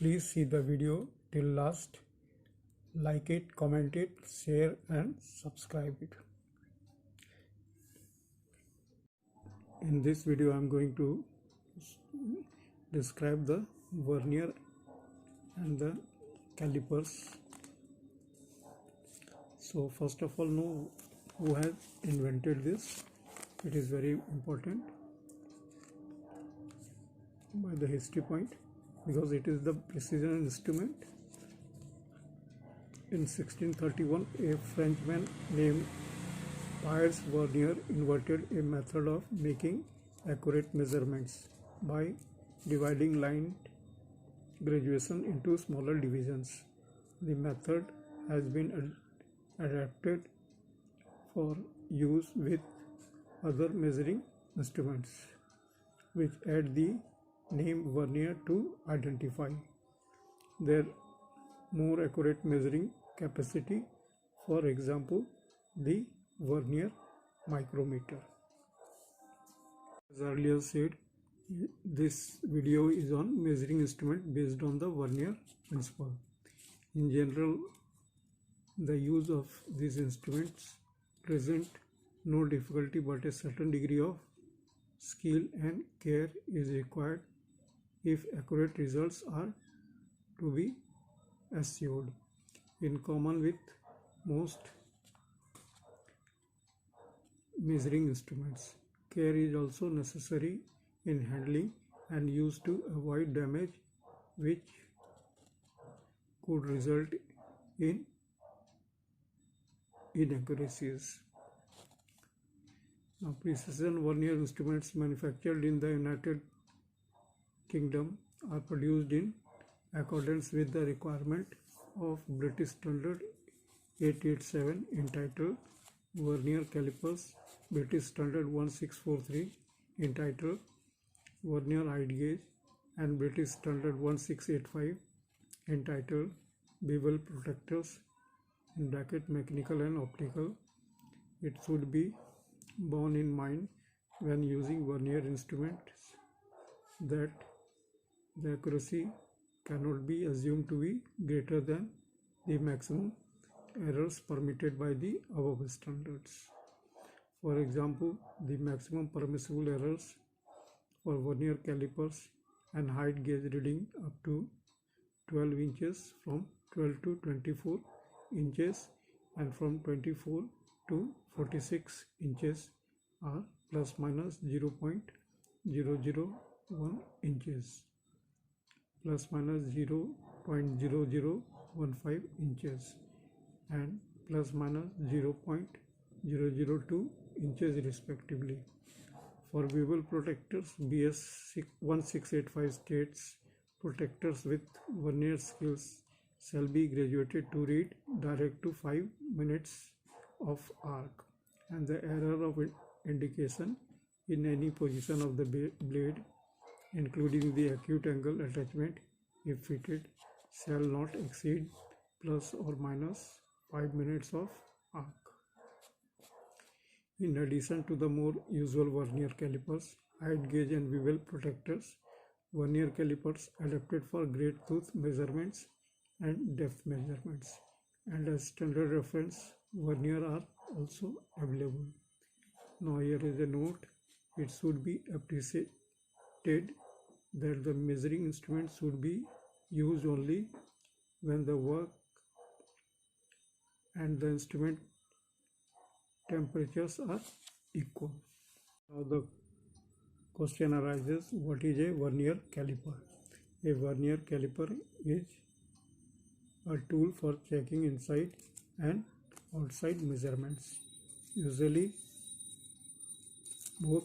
Please see the video till last. Like it, comment it, share and subscribe it. In this video I am going to describe the vernier and the calipers. So first of all, know who has invented this. It is very important by the history point because it is the precision instrument. In 1631, a Frenchman named Piers Vernier invented a method of making accurate measurements by dividing line graduation into smaller divisions. The method has been adapted for use with other measuring instruments, which add the name vernier to identify their more accurate measuring capacity. For example, the vernier micrometer. As earlier said, this video is on measuring instrument based on the vernier principle. In general, the use of these instruments present no difficulty, but a certain degree of skill and care is required if accurate results are to be assured. In common with most measuring instruments, care is also necessary in handling and use to avoid damage which could result in inaccuracies. Now, precision vernier instruments manufactured in the United Kingdom are produced in accordance with the requirement of British Standard 887 entitled Vernier Calipers, British Standard 1643 entitled Vernier Height Gauge, and British Standard 1685 entitled Bevel Protectors in bracket mechanical and optical. It should be borne in mind when using vernier instruments that the accuracy cannot be assumed to be greater than the maximum errors permitted by the above standards. For example, the maximum permissible errors for vernier calipers and height gauge reading up to 12 inches from 12 to 24 inches and from 24 to 46 inches are plus minus 0.001 inches, plus minus 0.0015 inches, and plus minus 0.002 inches respectively. For bevel protectors, BS 1685 states protectors with vernier skills shall be graduated to read direct to 5 minutes of arc, and the error of indication in any position of the blade, including the acute angle attachment if fitted, shall not exceed plus or minus 5 minutes of arc. In addition to the more usual vernier calipers, height gauge and bevel protectors, vernier calipers adapted for great tooth measurements and depth measurements, and as standard reference vernier are also available. Now here is a note: it should be appreciated that the measuring instrument should be used only when the work and the instrument temperatures are equal. Now the question arises, what is a vernier caliper? A vernier caliper is a tool for checking inside and outside measurements. Usually both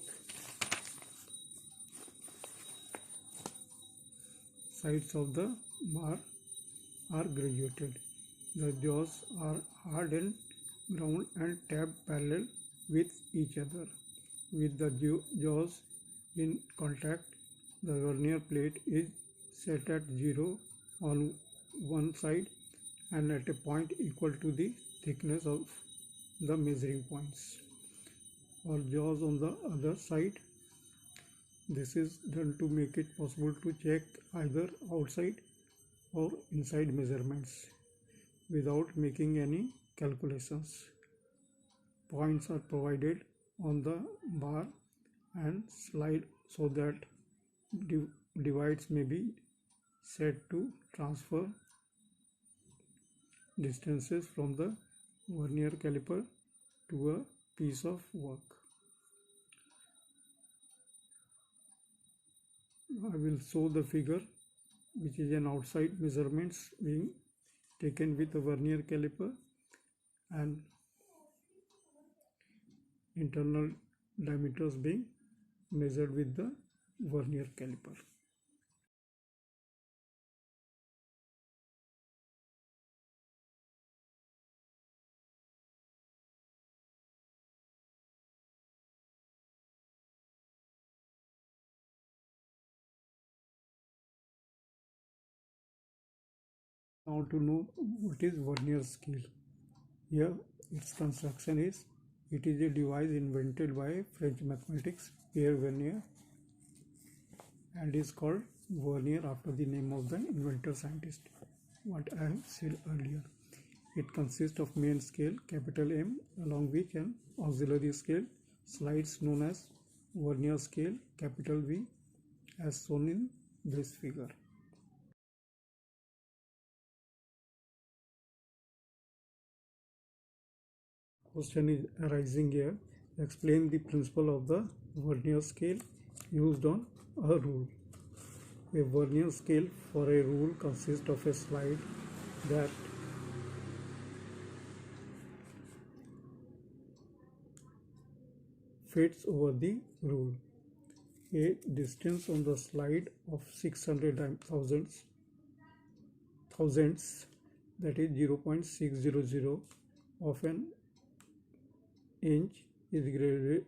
sides of the bar are graduated. The jaws are hard and ground and tabbed parallel with each other. With the jaws in contact, the vernier plate is set at 0 on one side and at a point equal to the thickness of the measuring points, or jaws on the other side. This is done to make it possible to check either outside or inside measurements without making any calculations. Points are provided on the bar and slide so that divides may be set to transfer distances from the vernier caliper to a piece of work. I will show the figure, which is an outside measurements being taken with a vernier caliper and internal diameters being measured with the vernier caliper. Now to know what is vernier scale. Here its construction is, it is a device invented by French mathematics Pierre Vernier and is called vernier after the name of the inventor scientist, what I have said earlier. It consists of main scale capital M along which an auxiliary scale slides known as vernier scale capital V as shown in this figure. Question is arising here. Explain the principle of the vernier scale used on a rule. A vernier scale for a rule consists of a slide that fits over the rule. A distance on the slide of 600 thousandths, that is 0.600 of an inch, is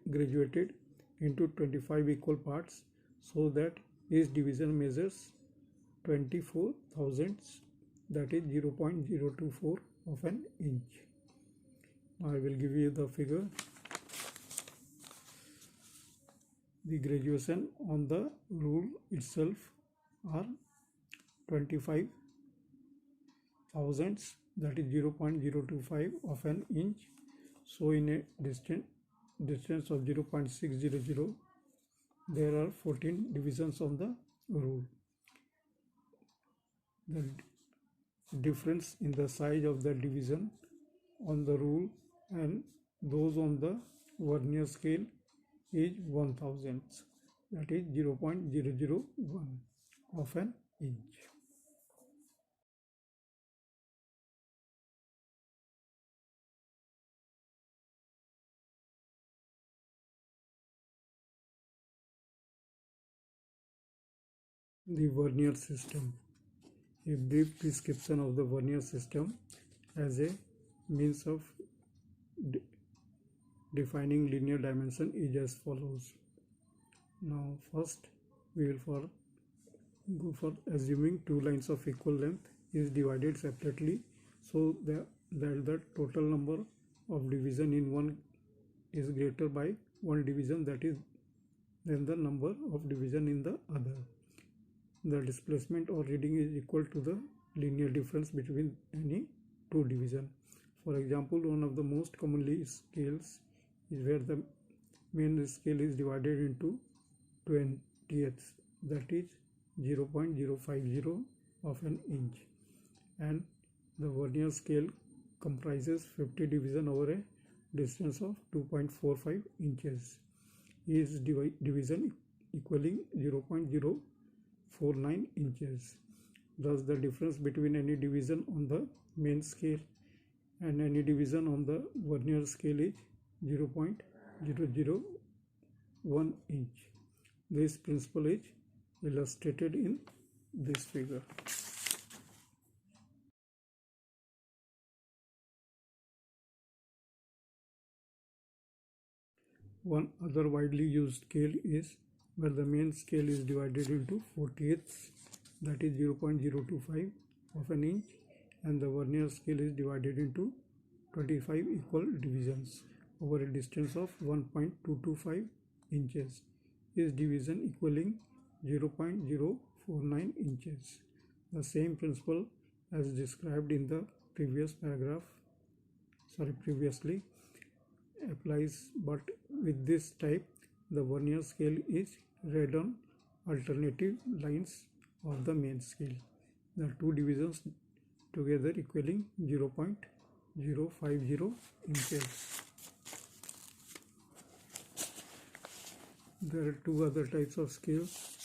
graduated into 25 equal parts so that each division measures 24 thousandths, that is 0.024 of an inch. Now I will give you the figure. The graduation on the rule itself are 25 thousandths, that is 0.025 of an inch. So in a distance of 0.600, there are 14 divisions of the rule. The difference in the size of the division on the rule and those on the vernier scale is 1,000, that is 0.001 of an inch. The vernier system. A brief description of the vernier system as a means of defining linear dimension is as follows. Now first we will go for assuming two lines of equal length is divided separately so that the total number of division in one is greater by one division that is than the number of division in the other. The displacement or reading is equal to the linear difference between any two divisions. For example, one of the most commonly scales is where the main scale is divided into 20ths, that is 0.050 of an inch, and the vernier scale comprises 50 division over a distance of 2.45 inches. Each division equaling 0.049 inches. Thus the difference between any division on the main scale and any division on the vernier scale is 0.001 inch. This principle is illustrated in this figure. One other widely used scale is where the main scale is divided into 40ths, that is 0.025 of an inch, and the vernier scale is divided into 25 equal divisions over a distance of 1.225 inches, each division equaling 0.049 inches. The same principle as described in the previously applies, but with this type the vernier scale is read on alternative lines of the main scale. The two divisions together equaling 0.050 inches. There are two other types of scales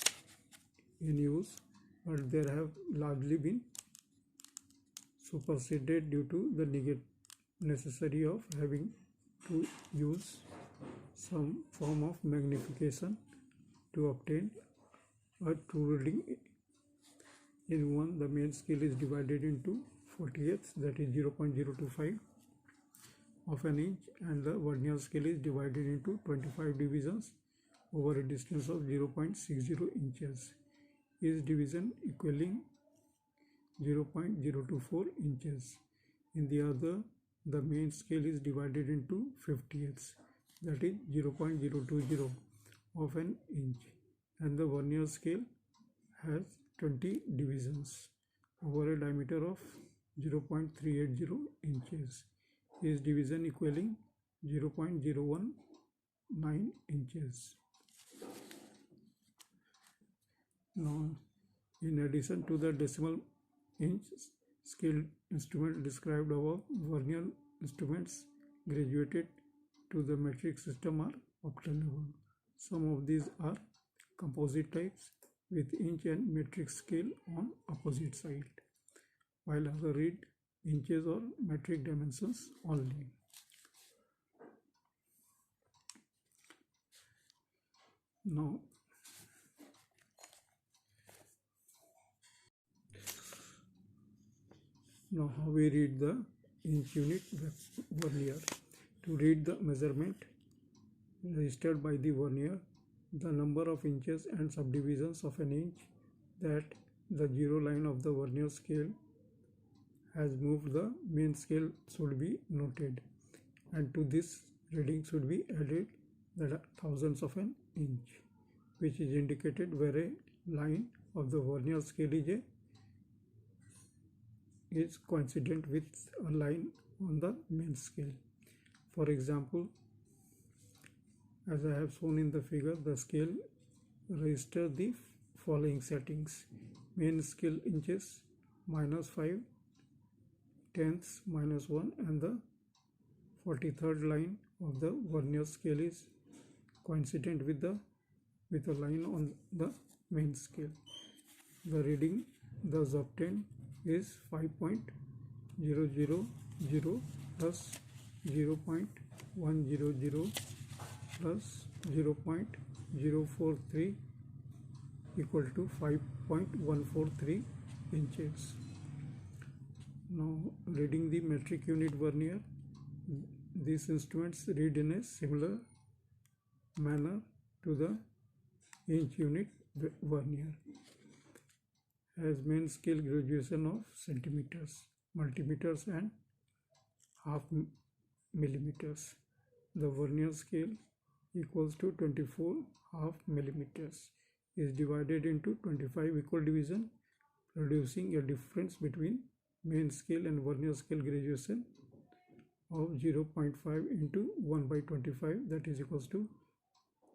in use, but they have largely been superseded due to the necessity of having to use some form of magnification to obtain a true reading. In one, the main scale is divided into 48ths, that is 0.025 of an inch, and the vernier scale is divided into 25 divisions over a distance of 0.60 inches, each division equaling 0.024 inches. In the other, the main scale is divided into 50ths, that is 0.020 of an inch, and the vernier scale has 20 divisions over a diameter of 0.380 inches, each division equaling 0.019 inches. Now, in addition to the decimal inch scale instrument described above, vernier instruments graduated to the metric system are obtainable. Some of these are composite types with inch and metric scale on opposite side, while others read inches or metric dimensions only. Now, how we read the inch unit vernier. To read the measurement registered by the vernier, the number of inches and subdivisions of an inch that the zero line of the vernier scale has moved the main scale should be noted, and to this reading should be added the thousandths of an inch, which is indicated where a line of the vernier scale is coincident with a line on the main scale. For example, as I have shown in the figure, the scale registers the following settings: main scale inches -5, tenths -1, and the 43rd line of the vernier scale is coincident with a line on the main scale. The reading thus obtained is 5.000 plus 0.100 plus 0.043 equal to 5.143 inches. Now, reading the metric unit vernier, these instruments read in a similar manner to the inch unit vernier, as main scale graduation of centimeters, multimeters and half millimeters. The vernier scale equals to 24 half millimeters is divided into 25 equal divisions, producing a difference between main scale and vernier scale graduation of 0.5 into 1 by 25, that is equals to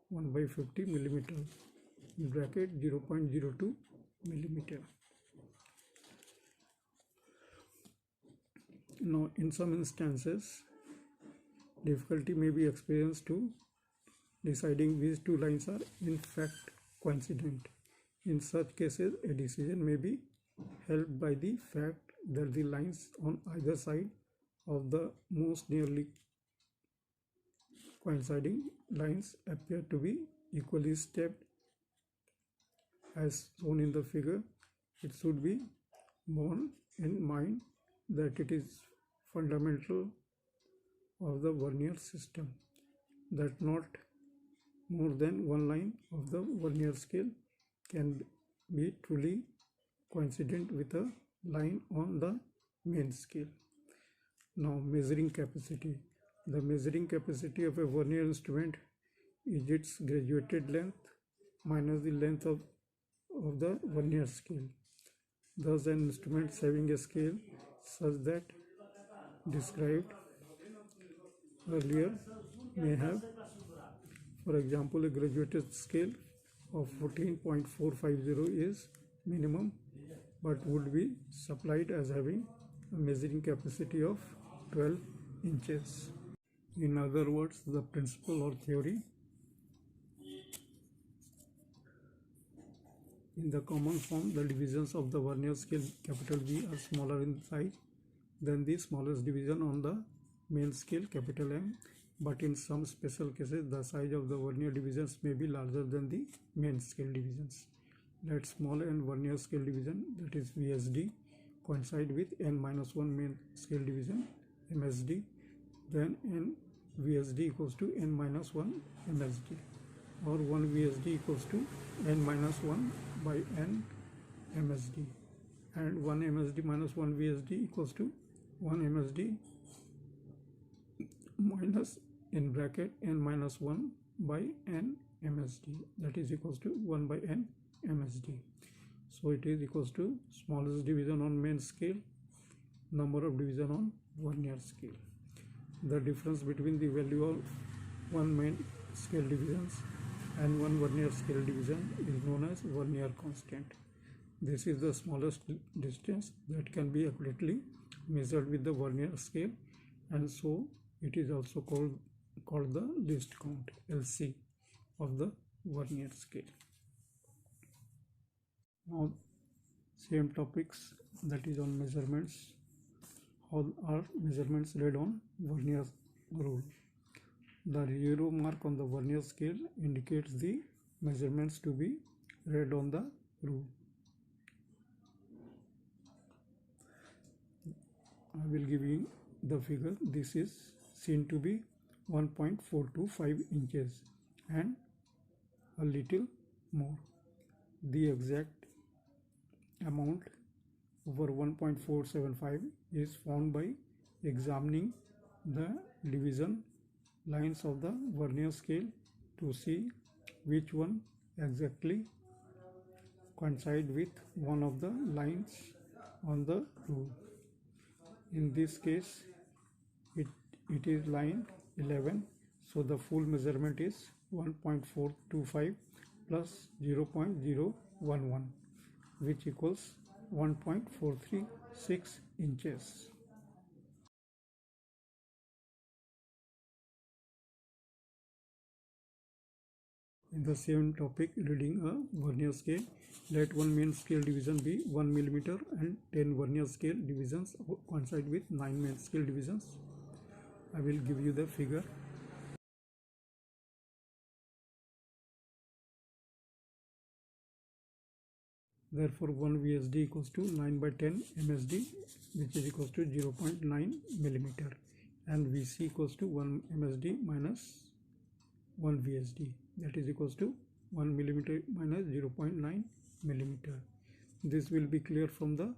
1 by 50 millimeter, in bracket 0.02 millimeter. Now, in some instances, difficulty may be experienced to deciding which two lines are in fact coincident. In such cases, a decision may be helped by the fact that the lines on either side of the most nearly coinciding lines appear to be equally stepped. As shown in the figure, it should be borne in mind that it is fundamental of the vernier system that not more than one line of the vernier scale can be truly coincident with a line on the main scale. Now, measuring capacity. The measuring capacity of a vernier instrument is its graduated length minus the length of the vernier scale. Thus, an instrument having a scale such that described earlier may have, for example, a graduated scale of 14.450 is minimum, but would be supplied as having a measuring capacity of 12 inches. In other words, the principle or theory. In the common form, the divisions of the vernier scale capital V are smaller in size than the smallest division on the main scale capital M, but in some special cases the size of the vernier divisions may be larger than the main scale divisions. Let small n vernier scale division, that is VSD, coincide with n-1 main scale division MSD, then n VSD equals to n-1 MSD, or 1 VSD equals to n-1 by n MSD, and 1 MSD minus 1 VSD equals to 1 MSD minus in bracket n-1 by n MSD, that is equals to 1 by n MSD. So it is equals to smallest division on main scale, number of division on vernier scale. The difference between the value of one main scale divisions and one vernier scale division is known as vernier constant. This is the smallest distance that can be accurately measured with the vernier scale, and so it is also called the least count, LC, of the vernier scale. Now, same topics, that is on measurements. How are measurements read on vernier rule? The 0 mark on the vernier scale indicates the measurements to be read on the rule. I will give you the figure. This is seen to be 1.425 inches and a little more. The exact amount over 1.475 is found by examining the division lines of the vernier scale to see which one exactly coincide with one of the lines on the rule. In this case, it is line 11, so the full measurement is 1.425 plus 0.011, which equals 1.436 inches. In the same topic, reading a vernier scale, let one main scale division be 1 millimeter and 10 vernier scale divisions coincide with 9 main scale divisions. I will give you the figure. Therefore, 1 VSD equals to 9 by 10 MSD, which is equals to 0.9 millimeter, and VC equals to 1 MSD minus 1 VSD, that is equals to 1 millimeter minus 0.9 millimeter. This will be clear from the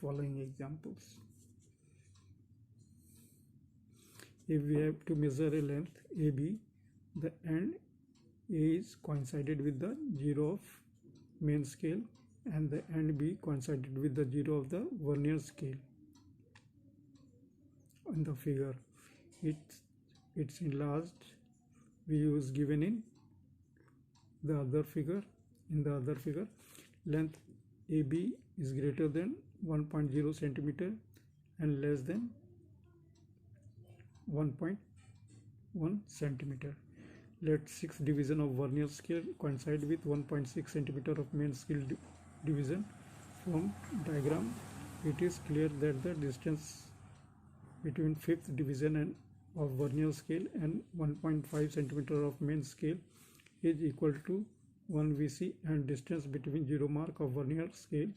following examples. If we have to measure a length AB, the end A is coincided with the 0 of main scale and the end B coincided with the 0 of the vernier scale. On the figure, it's enlarged view is given in the other figure. In the other figure, length AB is greater than 1.0 centimeter and less than 1.1 centimeter. Let 6 division of vernier scale coincide with 1.6 centimeter of main scale division. From diagram, it is clear that the distance between 5th division and of vernier scale and 1.5 centimeter of main scale is equal to 1 VC, and distance between 0 mark of vernier scale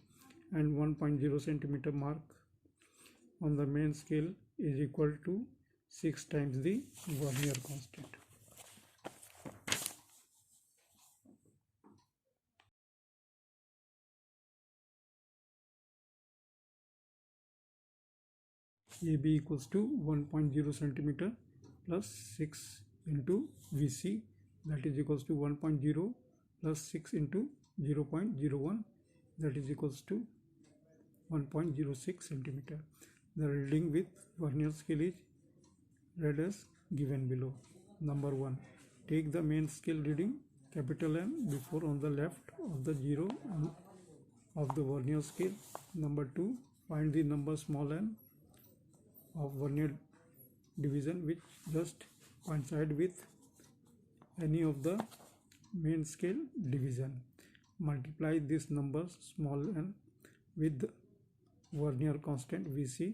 and 1.0 centimeter mark on the main scale is equal to 6 times the vernier constant. AB equals to 1.0 centimeter plus 6 into VC, that is equals to 1.0 plus 6 into 0.01, that is equals to 1.06 centimeter. The reading with vernier scale is read as given below. Number 1. Take the main scale reading capital N before on the left of the 0 of the vernier scale. Number 2. Find the number small n of vernier division which just coincide with any of the main scale division. Multiply this number small n with the vernier constant Vc.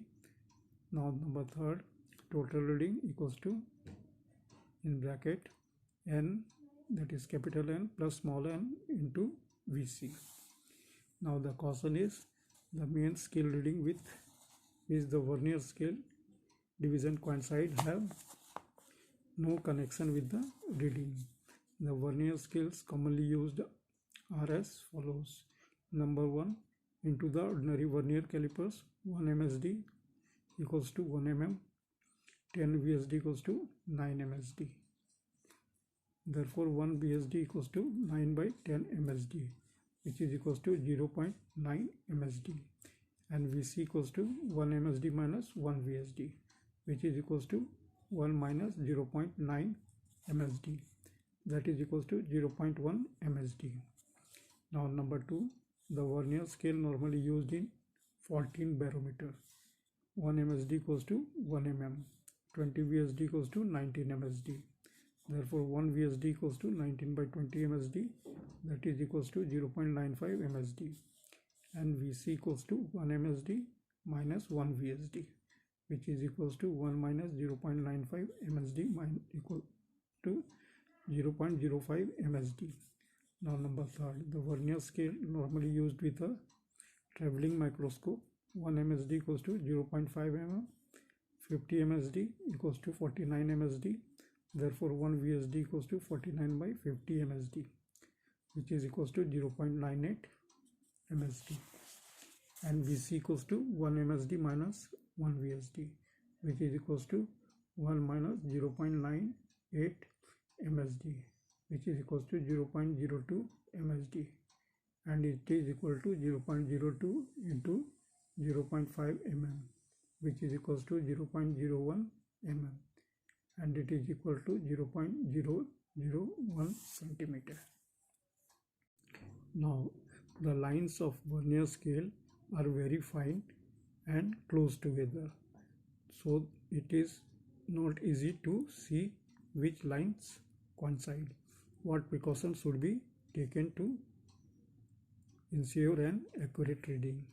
Now number 3rd, total reading equals to in bracket n, that is capital N plus small n into Vc. Now the caution is the main scale reading with which the vernier scale division coincide have no connection with the reading. The vernier scales commonly used are as follows. Number 1. Into the ordinary vernier calipers, 1 MSD equals to 1 mm, 10 VSD equals to 9 MSD. Therefore 1 VSD equals to 9 by 10 MSD, which is equals to 0.9 MSD, and Vc equals to 1 MSD minus 1 VSD, which is equals to 1 minus 0.9 MSD, that is equals to 0.1 MSD. Now number 2, the vernier scale normally used in 14 barometer. 1 MSD equals to 1 mm, 20 VSD equals to 19 MSD. Therefore 1 VSD equals to 19 by 20 MSD, that is equals to 0.95 MSD, and Vc equals to 1 MSD minus 1 VSD, which is equals to 1 minus 0.95 MSD equal to 0.05 MSD. Now number 3rd, the vernier scale normally used with a traveling microscope. 1 MSD equals to 0.5 mm, 50 MSD equals to 49 MSD. Therefore 1 VSD equals to 49 by 50 MSD, which is equals to 0.98 MSD, and Vc equals to 1 MSD minus 1 VSD, which is equals to 1 minus 0.98 MSD, which is equals to 0.02 MSD, and it is equal to 0.02 into 0.5 mm, which is equals to 0.01 mm, and it is equal to 0.001 centimeter. Now the lines of vernier scale are very fine and close together, so it is not easy to see which lines coincide. What precautions should be taken to ensure an accurate reading?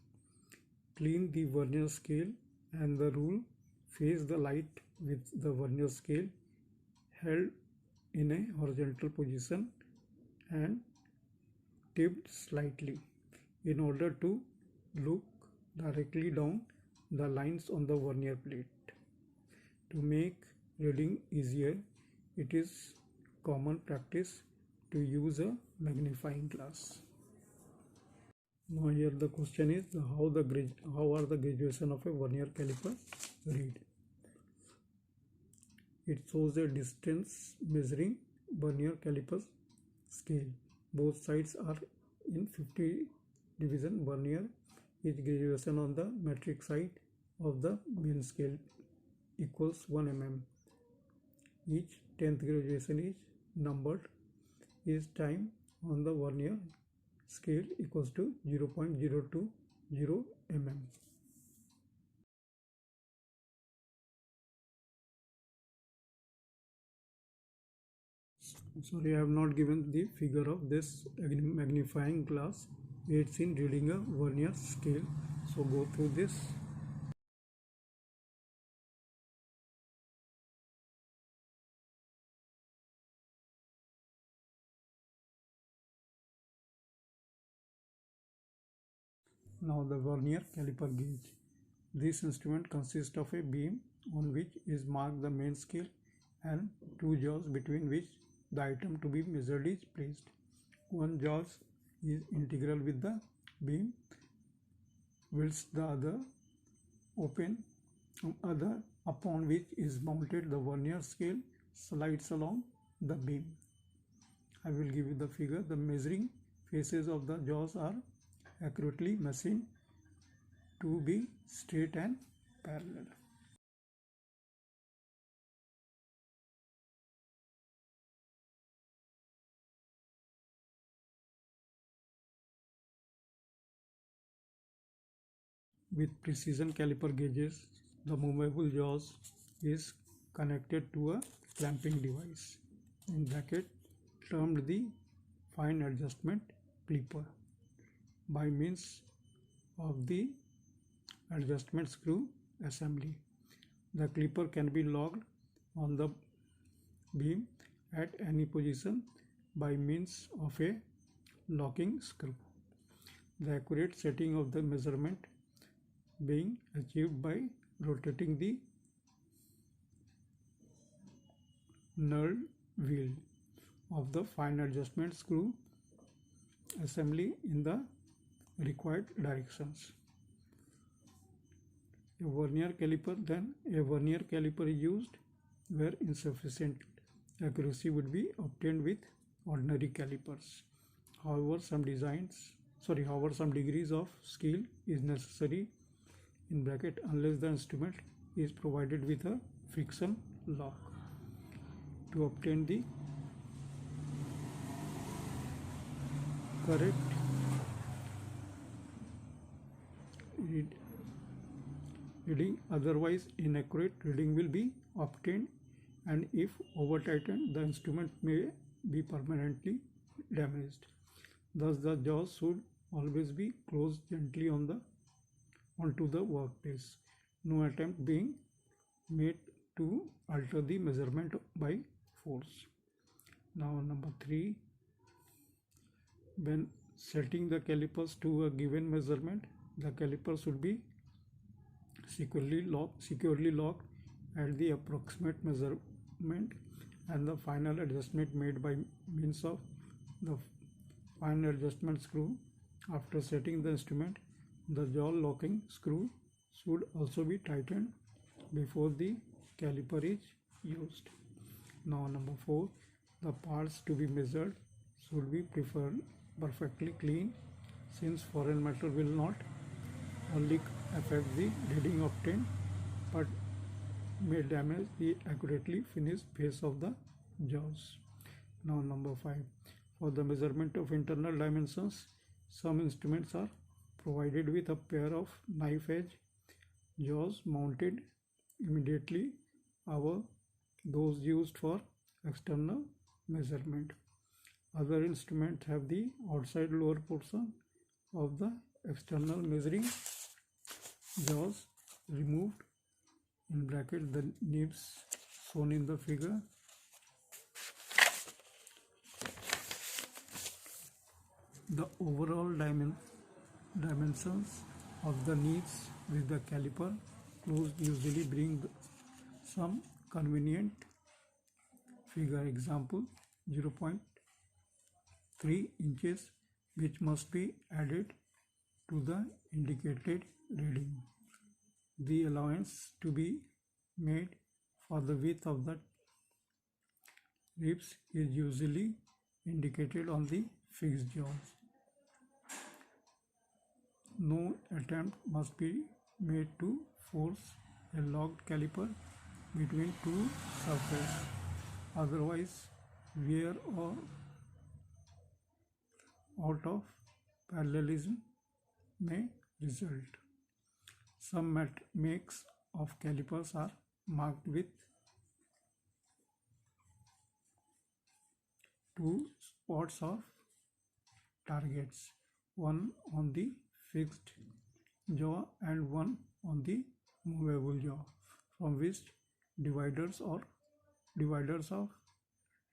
Clean the vernier scale and the rule face the light with the vernier scale held in a horizontal position and tipped slightly in order to look directly down the lines on the vernier plate. To make reading easier, it is common practice to use a magnifying glass. Now here the question is how are the graduation of a vernier caliper read? It shows a distance measuring vernier caliper scale. Both sides are in 50 division. Vernier is graduation on the metric side of the main scale equals 1 mm. Each 10th graduation is numbered. Each time on the vernier scale equals to 0.020 mm. Sorry, I have not given the figure of this magnifying glass. It's in reading a vernier scale, so go through this. Now the vernier caliper gauge. This instrument consists of a beam on which is marked the main scale and two jaws between which the item to be measured is placed. One jaw is integral with the beam, whilst the other upon which is mounted the vernier scale slides along the beam. I will give you the figure. The measuring faces of the jaws are accurately machined to be straight and parallel. With precision caliper gauges, the movable jaws is connected to a clamping device, in bracket termed the fine adjustment clipper. By means of the adjustment screw assembly, the clipper can be locked on the beam at any position by means of a locking screw. The accurate setting of the measurement being achieved by rotating the knurled wheel of the fine adjustment screw assembly in the required directions. A vernier caliper is used where insufficient accuracy would be obtained with ordinary calipers. However, some degrees of skill is necessary, in bracket unless the instrument is provided with a friction lock, to obtain the correct reading. Otherwise, inaccurate reading will be obtained, and if over tightened, the instrument may be permanently damaged. Thus, the jaws should always be closed gently onto the workpiece. No attempt being made to alter the measurement by force. Now, number 3. When setting the calipers to a given measurement, the caliper should be securely locked at the approximate measurement, and the final adjustment made by means of the fine adjustment screw. After setting the instrument, the jaw locking screw should also be tightened before the caliper is used. Now, number 4. The parts to be measured should be perfectly clean, since foreign matter will not only affect the reading obtained but may damage the accurately finished face of the jaws. Now, number 5. For the measurement of internal dimensions, some instruments are provided with a pair of knife edge jaws mounted immediately above those used for external measurement. Other instruments have the outside lower portion of the external measuring jaws removed, in bracket the nibs shown in the figure. The overall dimensions of the nibs with the caliper closed usually bring some convenient figure. Example 0.3 inches, which must be added to the indicated reading. The allowance to be made for the width of the ribs is usually indicated on the fixed jaws. No attempt must be made to force a locked caliper between two surfaces, otherwise wear or out of parallelism may result. Some makes of calipers are marked with two spots of targets, one on the fixed jaw and one on the movable jaw, from which dividers of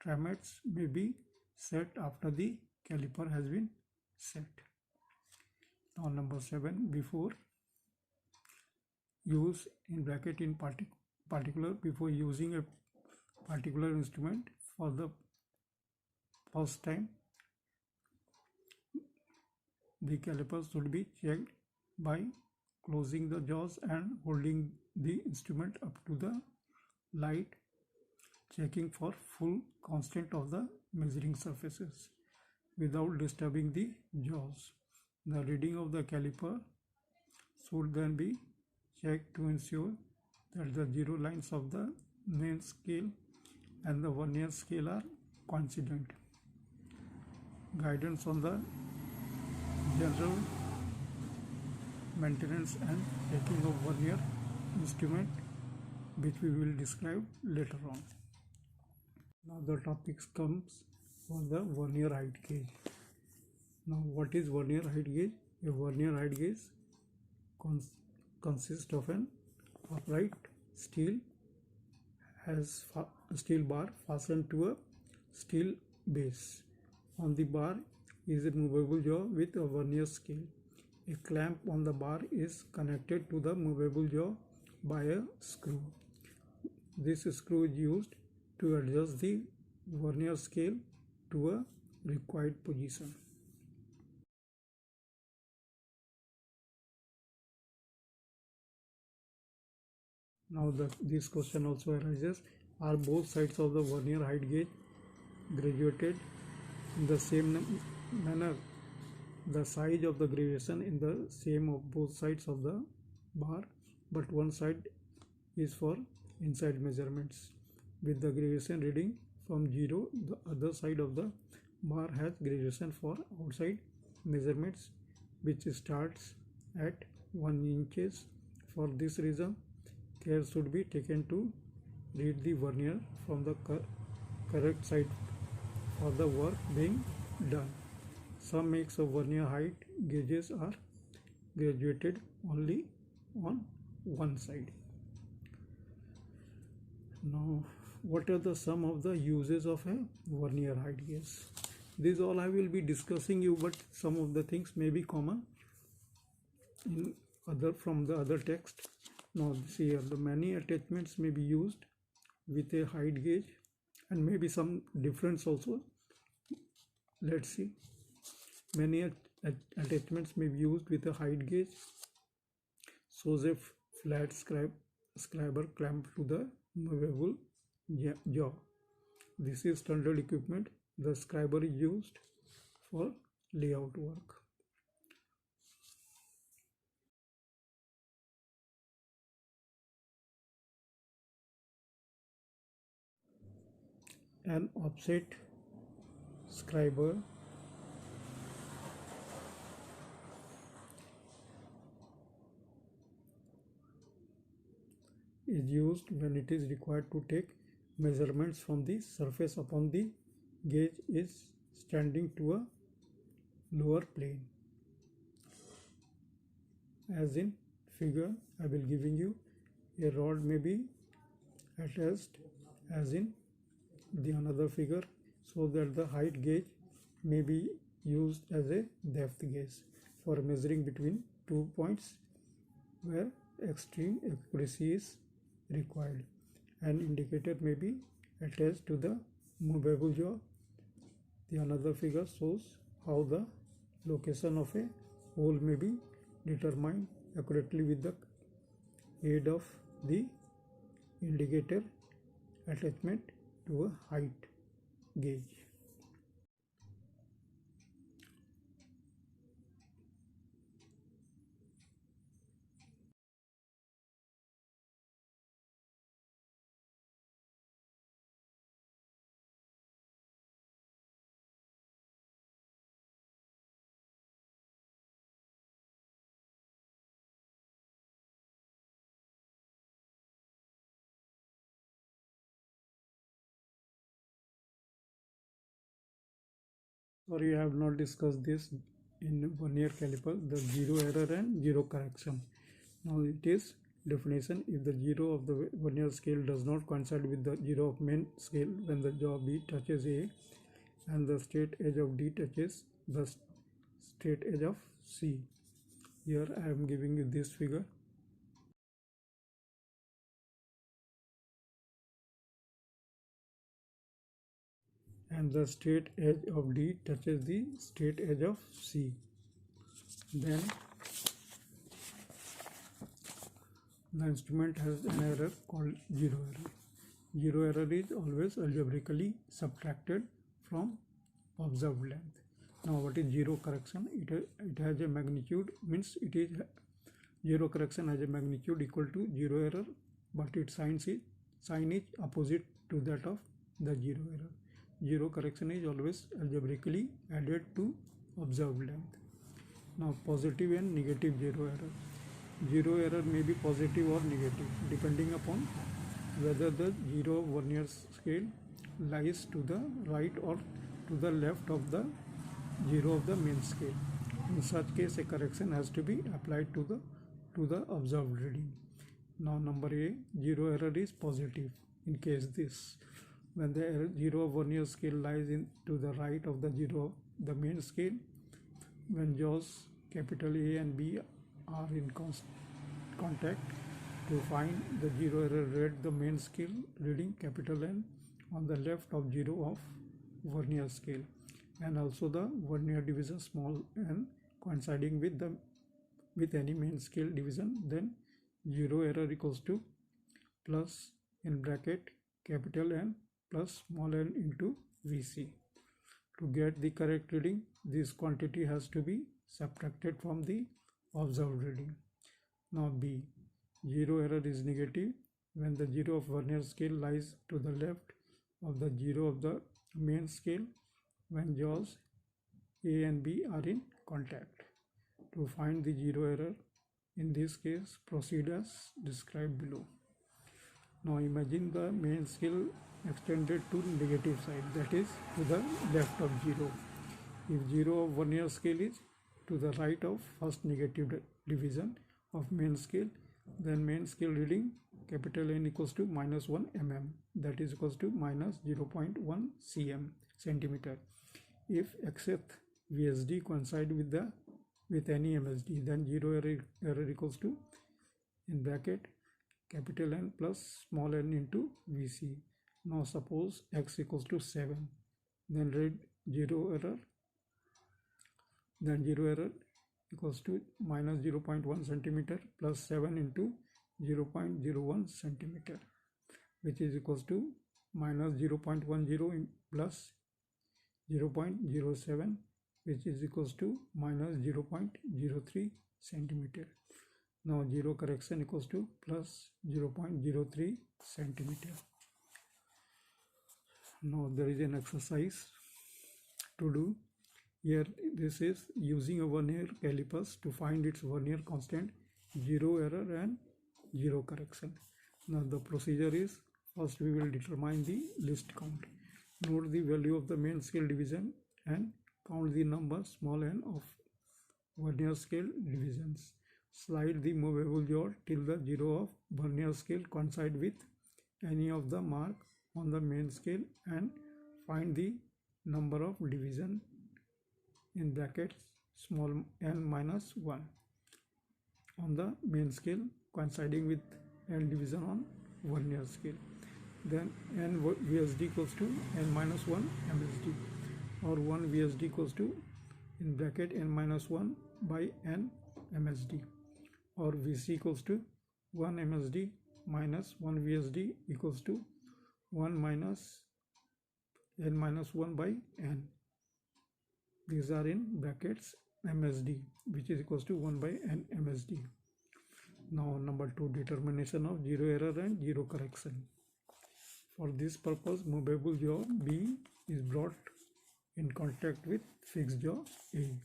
tramets may be set after the caliper has been set. Now, number 7. Before use, in bracket in particular, before using a particular instrument for the first time, the calipers should be checked by closing the jaws and holding the instrument up to the light, checking for full constant of the measuring surfaces without disturbing the jaws. The reading of the caliper should then be checked to ensure that the zero lines of the main scale and the vernier scale are coincident. Guidance on the general maintenance and checking of vernier instrument, which we will describe later on. Now the topic comes for the vernier height gauge. Now what is vernier height gauge? A vernier height gauge consists of an upright steel bar fastened to a steel base. On the bar is a movable jaw with a vernier scale. A clamp on the bar is connected to the movable jaw by a screw. This screw is used to adjust the vernier scale to a required position. Now this question also arises: are both sides of the vernier height gauge graduated in the same manner? The size of the graduation in the same of both sides of the bar, but one side is for inside measurements with the graduation reading from 0. The other side of the bar has graduation for outside measurements, which starts at 1 inches. For this reason, care should be taken to read the vernier from the correct side for the work being done. Some makes of vernier height gauges are graduated only on one side. Now, what are the some of the uses of a vernier height gauge? This all I will be discussing you, but some of the things may be common in from the other text. Now see here, the many attachments may be used with a height gauge, and maybe some difference also. Let's see. Many attachments may be used with a height gauge. Shows a flat scriber clamp to the movable jaw. This is standard equipment. The scriber is used for layout work. An offset scriber is used when it is required to take measurements from the surface upon the gauge is standing to a lower plane. As in figure, I will giving you a rod may be attached as in the another figure, so that the height gauge may be used as a depth gauge for measuring between 2 points where extreme accuracy is required. An indicator may be attached to the movable jaw. The another figure shows how the location of a hole may be determined accurately with the aid of the indicator attachment to a height gauge. Sorry, I have not discussed this in vernier caliper, the zero error and zero correction. Now it is definition: if the zero of the vernier scale does not coincide with the zero of main scale when the jaw B touches A and the straight edge of D touches the straight edge of C. Here I am giving you this figure. And the straight edge of D touches the straight edge of C. Then the instrument has an error called zero error. Zero error is always algebraically subtracted from observed length. Now what is zero correction? It has a magnitude, means it is Zero correction has a magnitude equal to zero error, but its sign is opposite to that of the zero error. Zero correction is always algebraically added to observed length. Now positive and negative zero error. Zero error may be positive or negative depending upon whether the zero vernier scale lies to the right or to the left of the zero of the main scale. In such case, a correction has to be applied to the observed reading. Now number A, zero error is positive in case this. When the zero vernier scale lies to the right of the zero of the main scale, when jaws capital A and B are in contact, to find the zero error, read the main scale reading capital N on the left of zero of vernier scale, and also the vernier division small n coinciding with any main scale division. Then zero error equals to plus in bracket capital N plus small n into Vc. To get the correct reading, this quantity has to be subtracted from the observed reading. Now B, zero error is negative when the zero of vernier scale lies to the left of the zero of the main scale when jaws A and B are in contact. To find the zero error, in this case, proceed as described below. Now imagine the main scale extended to negative side, that is to the left of zero. If zero of vernier scale is to the right of first negative division of main scale, then main scale reading capital N equals to minus 1 mm, that is equals to minus 0.1 centimeter. If xth VSD coincide with any MSD, then zero error equals to in bracket capital N plus small n into Vc. Now suppose x equals to 7, then read zero error equals to minus 0.1 centimeter plus 7 into 0.01 centimeter, which is equals to minus 0.10 plus 0.07, which is equals to minus 0.03 centimeter. Now zero correction equals to plus 0.03 centimeter. Now there is an exercise to do. Here this is using a vernier calipers to find its vernier constant, zero error and zero correction. Now the procedure is, first we will determine the least count. Note the value of the main scale division and count the number small n of vernier scale divisions. Slide the movable jaw till the zero of vernier scale coincide with any of the mark on the main scale and find the number of division in brackets small n minus 1 on the main scale coinciding with n division on vernier scale. Then n VSD equals to n minus 1 MSD, or 1 VSD equals to in bracket n minus 1 by n MSD, or Vc equals to 1 MSD minus 1 VSD equals to 1 minus n minus 1 by n. These are in brackets MSD, which is equals to 1 by n MSD. Now number 2, determination of zero error and zero correction. For this purpose, movable jaw B is brought in contact with fixed jaw A.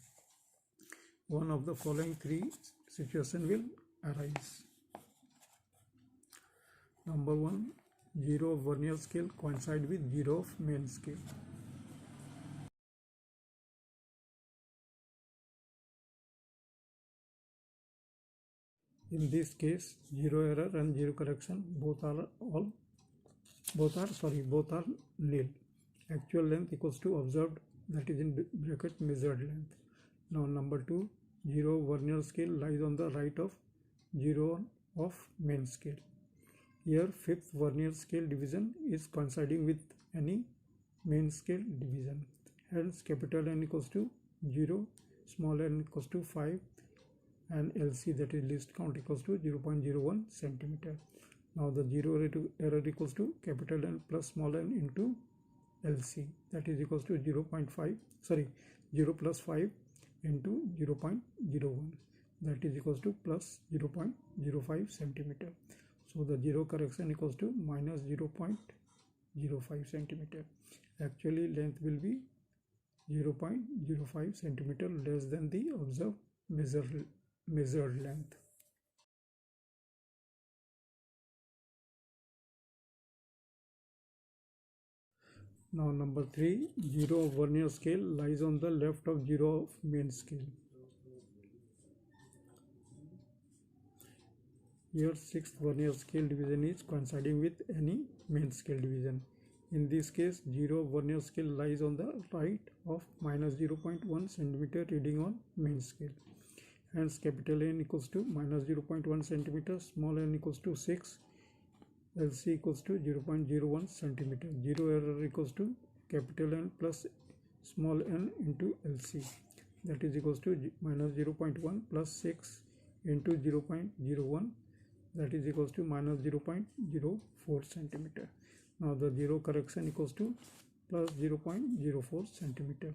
One of the following three situations will arise. Number 1, zero of vernier scale coincide with zero of main scale. In this case, zero error and zero correction both are nil. Actual length equals to observed, that is in bracket measured length. Now number 2, zero vernier scale lies on the right of zero of main scale. Here fifth vernier scale division is coinciding with any main scale division. Hence capital N equals to 0, small n equals to 5, and LC, that is least count, equals to 0.01 centimeter. Now the zero error equals to capital N plus small n into LC, that is equals to 0 plus 5 into 0.01. that is equals to plus 0.05 centimeter. So the zero correction equals to minus 0.05 centimeter. Actually length will be 0.05 centimeter less than the observed measured length. Now number 3, 0 of vernier scale lies on the left of 0 of main scale. Here 6th vernier scale division is coinciding with any main scale division. In this case 0 of vernier scale lies on the right of minus 0.1 centimeter reading on main scale. Hence capital N equals to minus 0.1 centimeter, small n equals to 6, LC equals to 0.01 centimeter. Zero error equals to capital N plus small n into LC, that is equals to minus 0.1 plus 6 into 0.01, that is equals to minus 0.04 centimeter. Now the zero correction equals to plus 0.04 centimeter.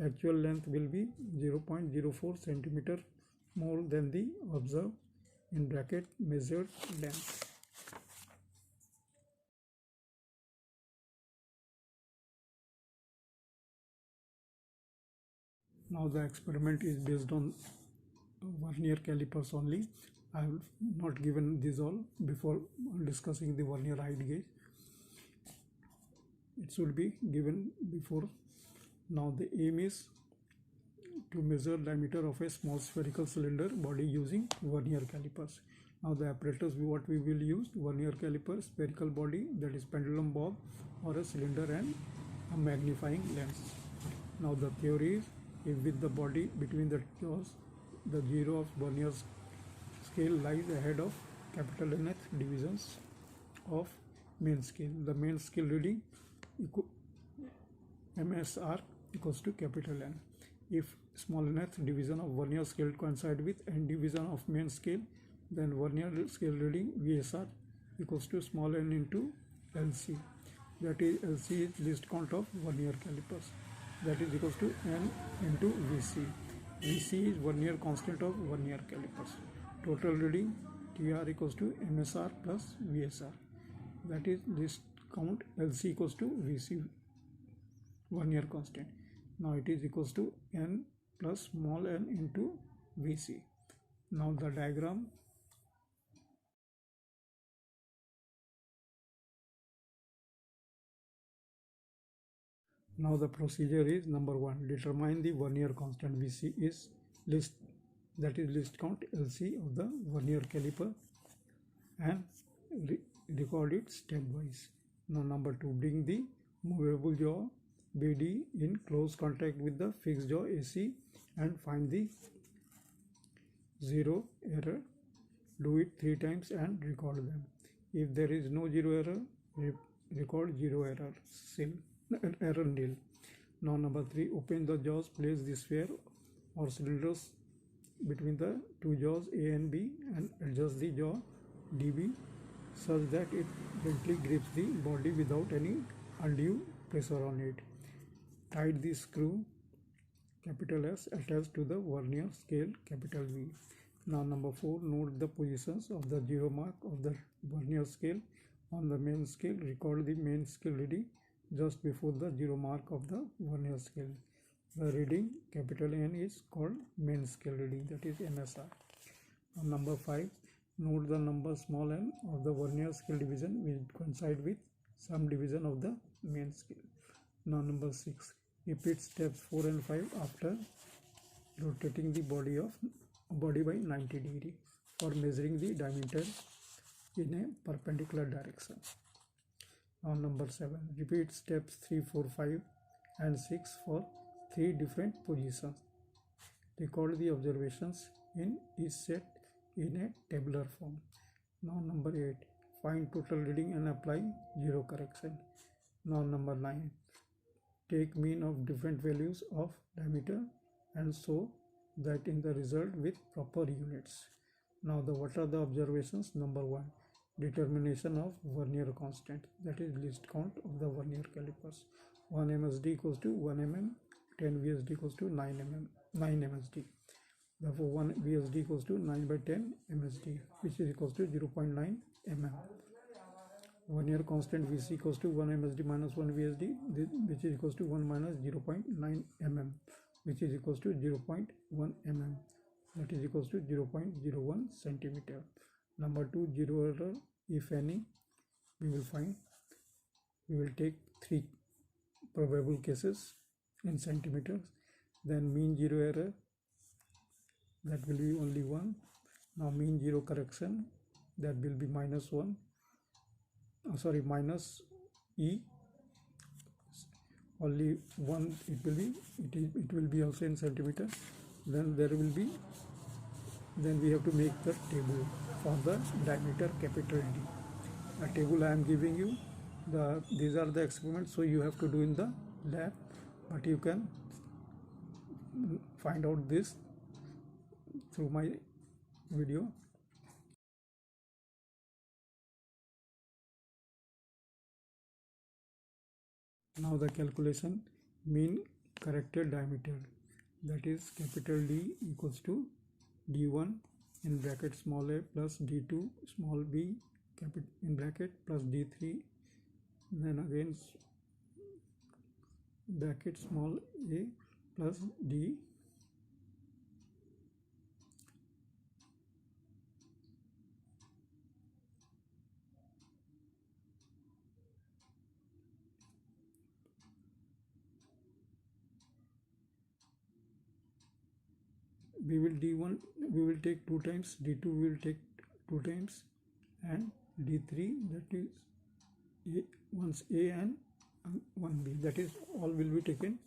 Actual length will be 0.04 centimeter more than the observed in bracket measured length. Now the experiment is based on vernier calipers only. I have not given this all before discussing the vernier height gauge. It should be given before. Now the aim is to measure diameter of a small spherical cylinder body using vernier calipers. Now the apparatus what we will use: vernier caliper, spherical body, that is pendulum bob, or a cylinder and a magnifying lens. Now the theory is, if with the body between the jaws, the 0 of vernier scale lies ahead of capital Nth divisions of main scale. The main scale reading MSR equals to capital N. If small nth division of vernier scale coincide with n division of main scale, then vernier scale reading VSR equals to small n into LC. That is, LC is least count of vernier calipers. That is equals to n into VC. VC is vernier constant of vernier calipers. Total reading TR equals to MSR plus VSR. That is least count LC equals to VC, vernier constant. Now it is equals to n plus small n into VC. Now the diagram. Now the procedure is: number 1, determine the vernier constant. VC is least, that is least count LC of the vernier caliper, and record it stepwise. Now number 2, bring the movable jaw BD in close contact with the fixed jaw AC and find the zero error. Do it 3 times and record them. If there is no zero error, record zero error, error nil. Now number 3, open the jaws, place the sphere or cylinders between the two jaws A and B and adjust the jaw DB such that it gently grips the body without any undue pressure on it. Tight the screw capital S attached to the vernier scale capital V. Now number 4, note the positions of the zero mark of the vernier scale on the main scale. Record the main scale reading just before the zero mark of the vernier scale. The reading capital N is called main scale reading, that is MSR. Now number 5, note the number small n of the vernier scale division will coincide with some division of the main scale. Now number 6, repeat steps 4 and 5 after rotating the body by 90 degree for measuring the diameter in a perpendicular direction. Now number 7, repeat steps 3, 4, 5 and 6 for 3 different positions. Record the observations in each set in a tabular form. Now number 8, find total reading and apply zero correction. Now number 9, take mean of different values of diameter and show that in the result with proper units. Now what are the observations? Number 1, determination of vernier constant, that is least count of the vernier calipers. 1 MSD equals to 1 mm, 10 VSD equals to 9 MSD. Therefore 1 VSD equals to 9 by 10 MSD, which is equals to 0.9 mm. 1 year constant VC equals to 1 MSD minus 1 VSD, which is equals to 1 minus 0.9 mm, which is equals to 0.1 mm, that is equals to 0.01 centimeter. Number 2, zero error, if any, we will find. We will take 3 probable cases in centimeters. Then mean zero error, that will be only 1. Now mean zero correction, that will be minus 1. Minus E, only 1 it will be. It will be also in centimeter. Then we have to make the table for the diameter capital D. A table I am giving you. These are the experiments, so you have to do in the lab, but you can find out this through my video. Now the calculation, mean corrected diameter, that is capital D equals to D1 in bracket small a plus D2 small b in bracket plus D3, then again bracket small a plus D, we will take 2 times, D2 we will take 2 times, and D3, that is once A and 1B, that is all will be taken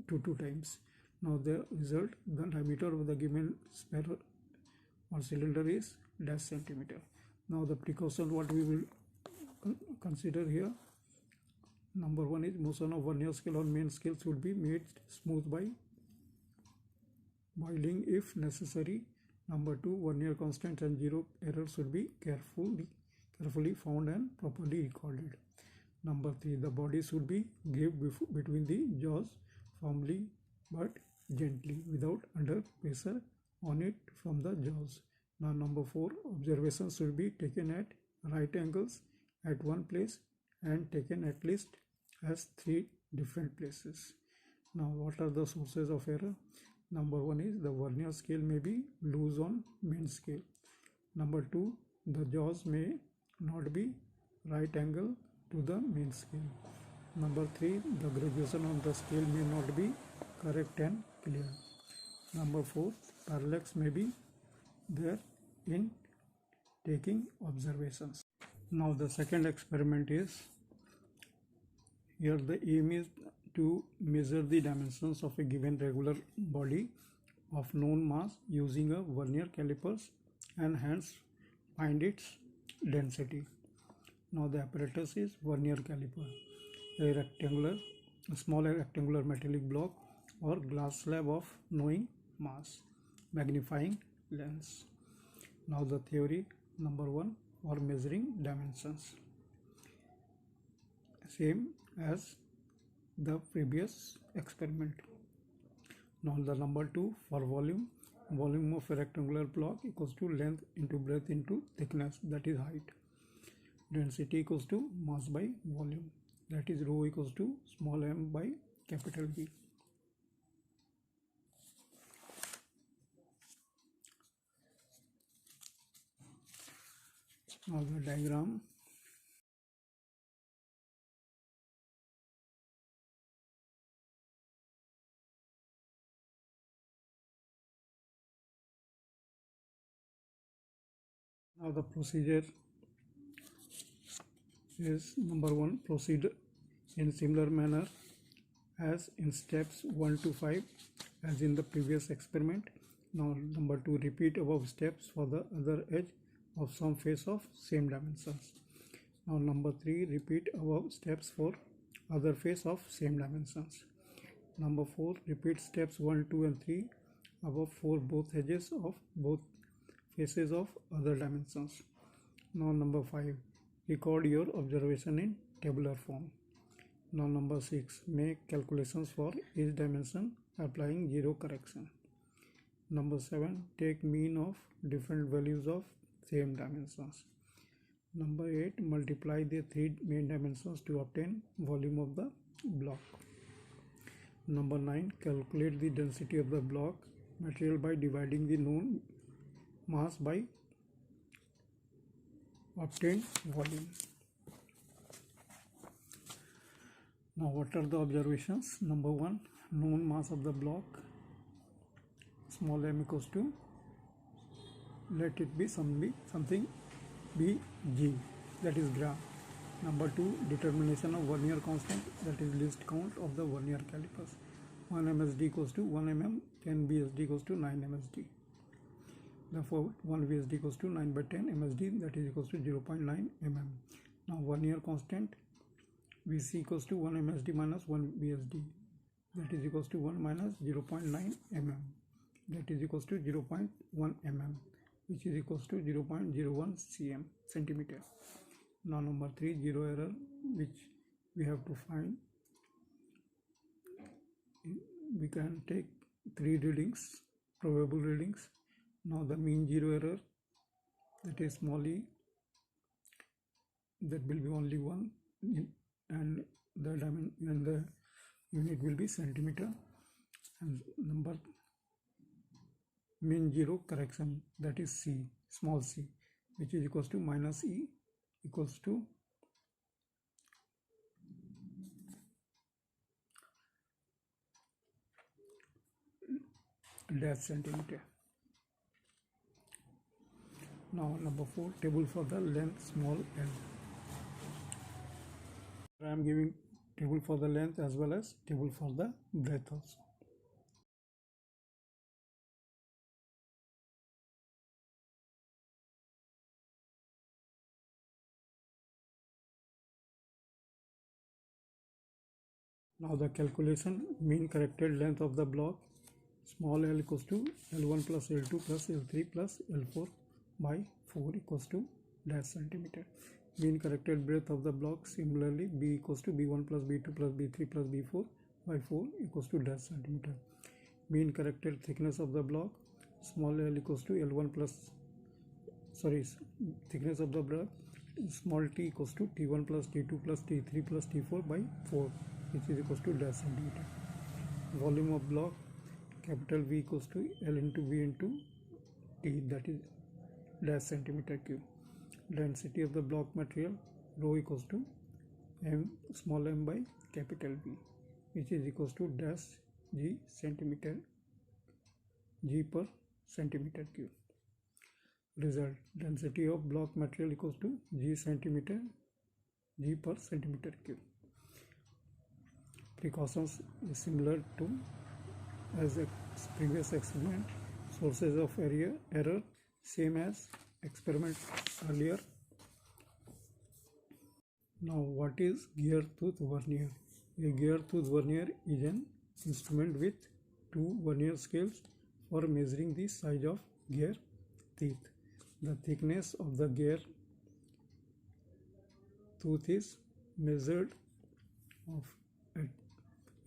2 times. Now the result, the diameter of the given sphere or cylinder is dash centimeter. Now the precaution what we will consider here. Number 1 is motion of vernier scale or main scale should be made smooth by boiling if necessary. Number 2, vernier constant and zero error should be carefully found and properly recorded. Number 3, the body should be gripped between the jaws firmly but gently without under pressure on it from the jaws. Now number 4, observations should be taken at right angles at one place and taken at least as 3 different places. Now what are the sources of error? Number 1 is the vernier scale may be loose on main scale. Number 2, the jaws may not be right angle to the main scale. Number 3, the graduation on the scale may not be correct and clear. Number 4, parallax may be there in taking observations. Now the second experiment is, here the aim is to measure the dimensions of a given regular body of known mass using a vernier calipers and hence find its density. Now the apparatus is vernier caliper, a small rectangular metallic block or glass slab of knowing mass, magnifying lens. Now the theory, number 1, for measuring dimensions, same as the previous experiment. Now the number 2, for volume of a rectangular block equals to length into breadth into thickness, that is height. Density equals to mass by volume, that is rho equals to small m by capital B. Now the diagram. Now the procedure is, number 1, proceed in similar manner as in steps 1 to 5 as in the previous experiment. Now number 2, repeat above steps for the other edge of some face of same dimensions. Now number 3, repeat above steps for other face of same dimensions. Number 4, repeat steps 1, 2 and 3 above for both edges of both faces of other dimensions. Now number 5, record your observation in tabular form. Now number 6, make calculations for each dimension applying zero correction. Number 7, take mean of different values of same dimensions. Number 8, multiply the 3 main dimensions to obtain volume of the block. Number 9, calculate the density of the block material by dividing the known mass by obtained volume. Now what are the observations? Number 1, known mass of the block small m equals to, let it be something b g, that is gram. Number 2, determination of vernier constant, that is least count of the vernier calipers. 1 MSD equals to 1 mm, 10 BSD equals to 9 MSD. Therefore 1 VSD equals to 9 by 10 MSD, that is equals to 0.9 mm. Now vernier constant VC equals to 1 MSD minus 1 BSD, that is equals to 1 minus 0.9 mm, that is equals to 0.1 mm, which is equals to 0.01 centimeter. Now number 3, zero error, which we have to find. We can take 3 readings, probable readings. Now the mean zero error, that is small e, that will be only 1, and the unit will be centimeter. And number mean zero correction, that is c, small c, which is equals to minus e equals to dash centimeter. Now number 4, table for the length small l. I am giving table for the length as well as table for the breadth also. Now the calculation, mean corrected length of the block small l equals to L1 plus L2 plus L3 plus L4 by 4 equals to dash centimeter. Mean corrected breadth of the block, similarly B equals to B1 plus B2 plus B3 plus B4 by 4 equals to dash centimeter. Mean corrected thickness of the block small l equals to L1 plus, thickness of the block small t equals to T1 plus T2 plus T3 plus T4 by 4, which is equals to dash centimeter. Volume of block capital V equals to L into V into T, that is dash centimeter cube. Density of the block material rho equals to m small m by capital V, which is equals to dash G centimeter, G per centimeter cube. Result, density of block material equals to G centimeter, G per centimeter cube. Precautions is similar to as a previous experiment. Sources of error same as experiment earlier. Now what is gear tooth vernier? A gear tooth vernier is an instrument with 2 vernier scales for measuring the size of gear teeth. The thickness of the gear tooth is measured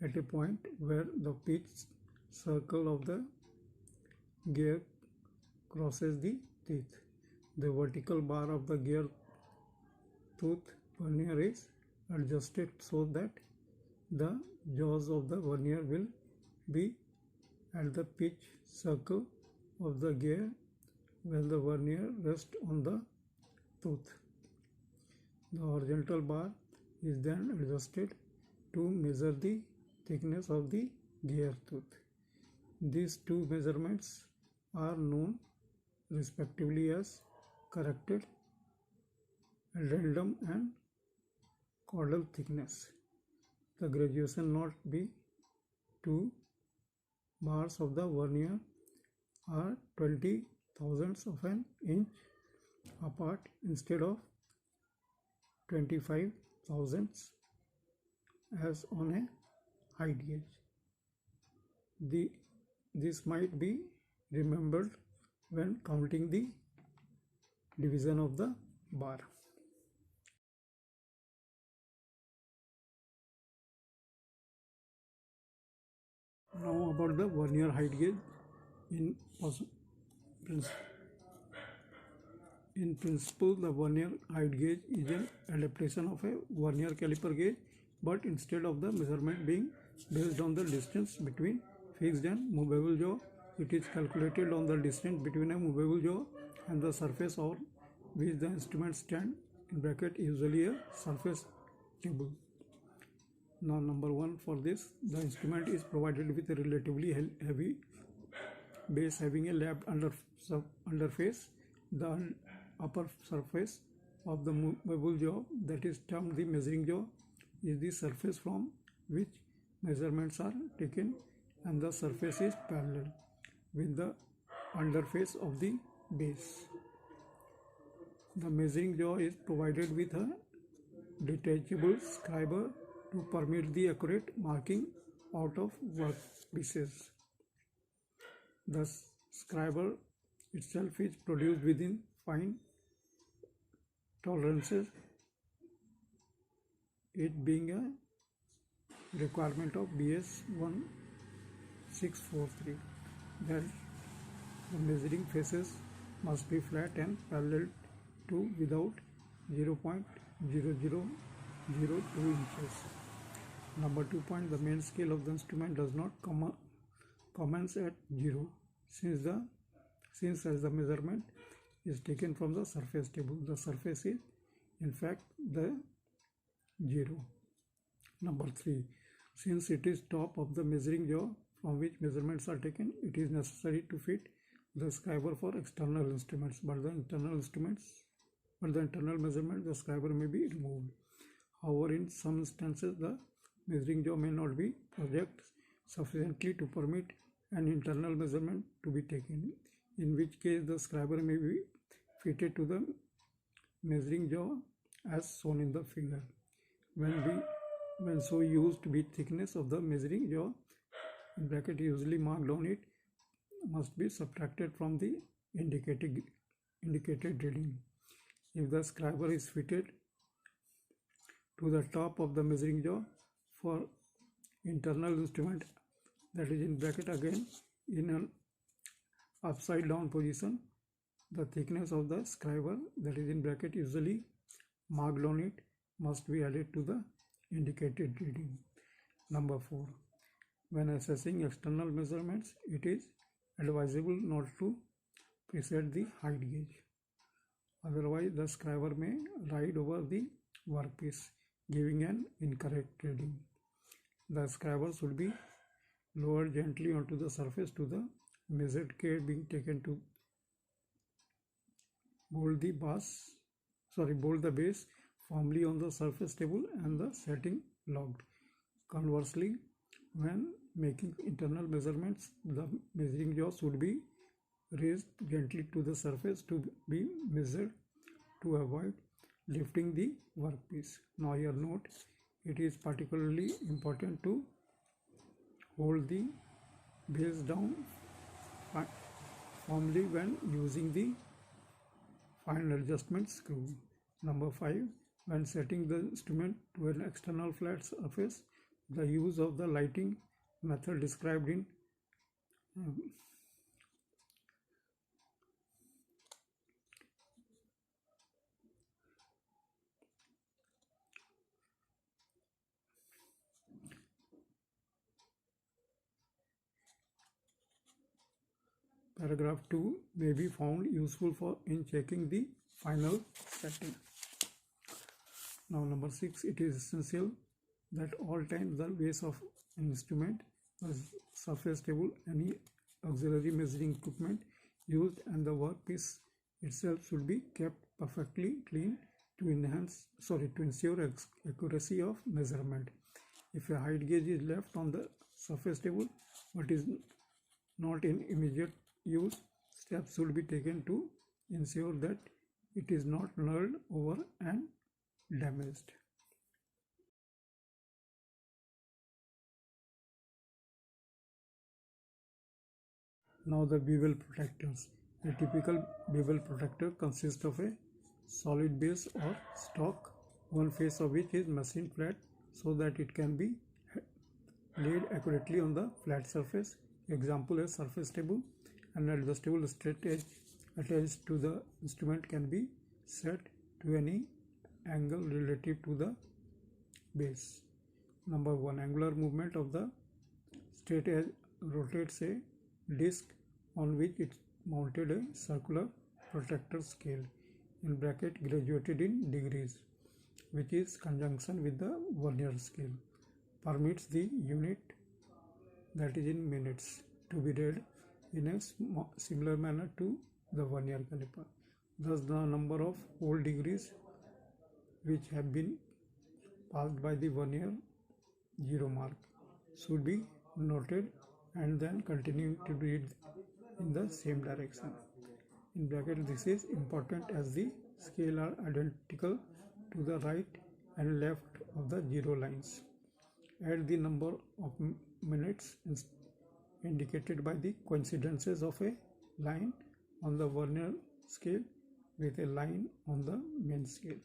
at a point where the pitch circle of the gear crosses the teeth. The vertical bar of the gear tooth vernier is adjusted so that the jaws of the vernier will be at the pitch circle of the gear when the vernier rests on the tooth. The horizontal bar is then adjusted to measure the thickness of the gear tooth. These two measurements are known respectively as corrected addendum and caudal thickness. The graduation note be 2 bars of the vernier are 20 thousandths of an inch apart instead of 25 thousandths as on a height gauge. This might be remembered when counting the division of the bar. Now about the vernier height gauge. In, pos- in principle, the vernier height gauge is an adaptation of a vernier caliper gauge, but instead of the measurement being based on the distance between fixed and movable jaw, it is calculated on the distance between a movable jaw and the surface on which the instrument stand, in bracket usually a surface table. Now number 1, for this, the instrument is provided with a relatively heavy base having a lapped underface. The upper surface of the movable jaw, that is termed the measuring jaw, is the surface from which measurements are taken, and the surface is parallel with the underface of the base. The measuring jaw is provided with a detachable scriber to permit the accurate marking out of workpieces. The scriber itself is produced within fine tolerances, it being a requirement of BS 1643 that the measuring faces must be flat and parallel to without 0.0002 inches. Number 2 point, the main scale of the instrument does not commence at 0 since as the measurement is taken from the surface table. The surface is in fact the 0. Number 3, since it is top of the measuring jaw from which measurements are taken, it is necessary to fit the scriber for external instruments, but the internal measurement, the scriber may be removed. However, in some instances, the measuring jaw may not be projected sufficiently to permit an internal measurement to be taken, in which case the scriber may be fitted to the measuring jaw as shown in the figure. When so used, with thickness of the measuring jaw, in bracket usually marked on it, must be subtracted from the indicated reading. If the scriber is fitted to the top of the measuring jaw for internal instrument, that is in bracket again in an upside down position, the thickness of the scriber, that is in bracket usually marked on it, must be added to the indicated reading. Number 4, when assessing external measurements, it is advisable not to preset the height gauge. Otherwise, the scriber may ride over the workpiece, giving an incorrect reading. The scriber should be lowered gently onto the surface, to the measured care being taken to bolt the base firmly on the surface table and the setting locked. Conversely, when making internal measurements, the measuring jaw should be raised gently to the surface to be measured to avoid lifting the workpiece. Now here note, it is particularly important to hold the base down firmly when using the fine adjustment screw. Number 5, when setting the instrument to an external flat surface, the use of the lighting method described in paragraph 2 may be found useful in checking the final setting. Now number 6, it is essential that all times the base of an instrument, the surface table, any auxiliary measuring equipment used, and the workpiece itself should be kept perfectly clean to ensure accuracy of measurement. If a height gauge is left on the surface table but is not in immediate use, steps should be taken to ensure that it is not nulled over and damaged. Now the bevel protectors. A typical bevel protector consists of a solid base or stock, one face of which is machined flat so that it can be laid accurately on the flat surface. Example, a surface table. An adjustable straight edge attached to the instrument can be set to any angle relative to the base. Number 1. Angular movement of the straight edge rotates a disc on which it mounted a circular protractor scale in bracket graduated in degrees, which is conjunction with the vernier scale, permits the unit, that is in minutes, to be read in a similar manner to the vernier caliper. Thus the number of whole degrees which have been passed by the vernier 0 mark should be noted and then continue to read in the same direction. In bracket, this is important as the scale are identical to the right and left of the 0 lines. Add the number of minutes indicated by the coincidences of a line on the vernier scale with a line on the main scale.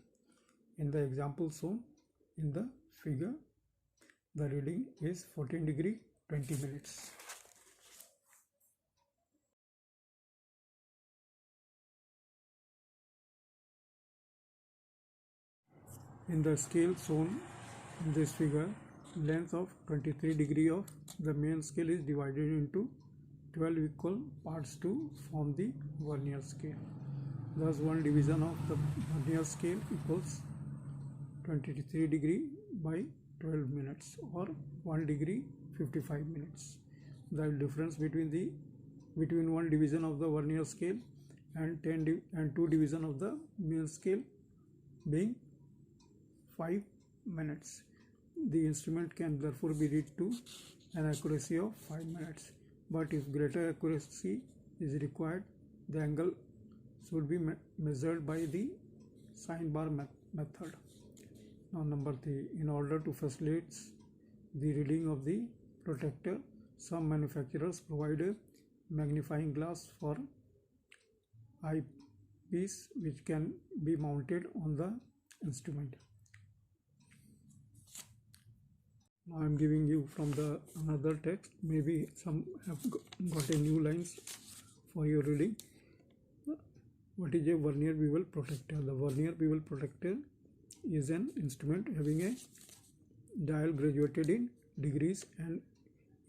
In the example shown in the figure, the reading is 14 degree 20 minutes. In the scale shown in this figure, length of 23 degree of the main scale is divided into 12 equal parts to form the vernier scale. Thus, one division of the vernier scale equals 23 degree by 12 minutes or 1 degree 55 minutes. The difference between one division of the vernier scale and 2 division of the main scale being 5 minutes. The instrument can therefore be read to an accuracy of 5 minutes. But if greater accuracy is required, the angle should be measured by the sine bar method. Now number 3. In order to facilitate the reading of the protractor, some manufacturers provide a magnifying glass for eyepiece which can be mounted on the instrument. Now I am giving you from the another text. Maybe some have got a new lines for your reading. What is a vernier bevel protector? The vernier bevel protector is an instrument having a dial graduated in degrees and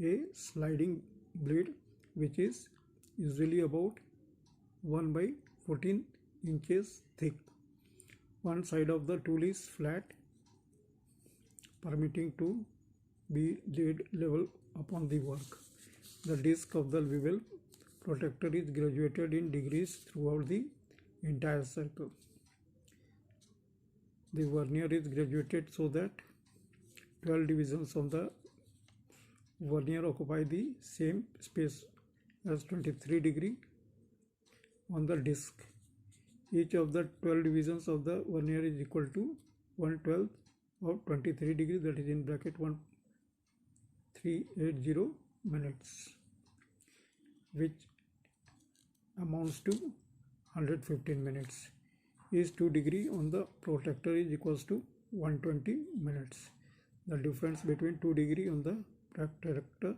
a sliding blade which is usually about 1 by 14 inches thick. One side of the tool is flat, permitting to be laid level upon the work. The disc of the bevel protector is graduated in degrees throughout the entire circle. The vernier is graduated so that 12 divisions of the vernier occupy the same space as 23 degree on the disc. Each of the 12 divisions of the vernier is equal to 1/12 of 23 degree, that is in bracket 1380 minutes, which amounts to 115 minutes. Is 2 degree on the protractor is equals to 120 minutes. The difference between 2 degree on the protractor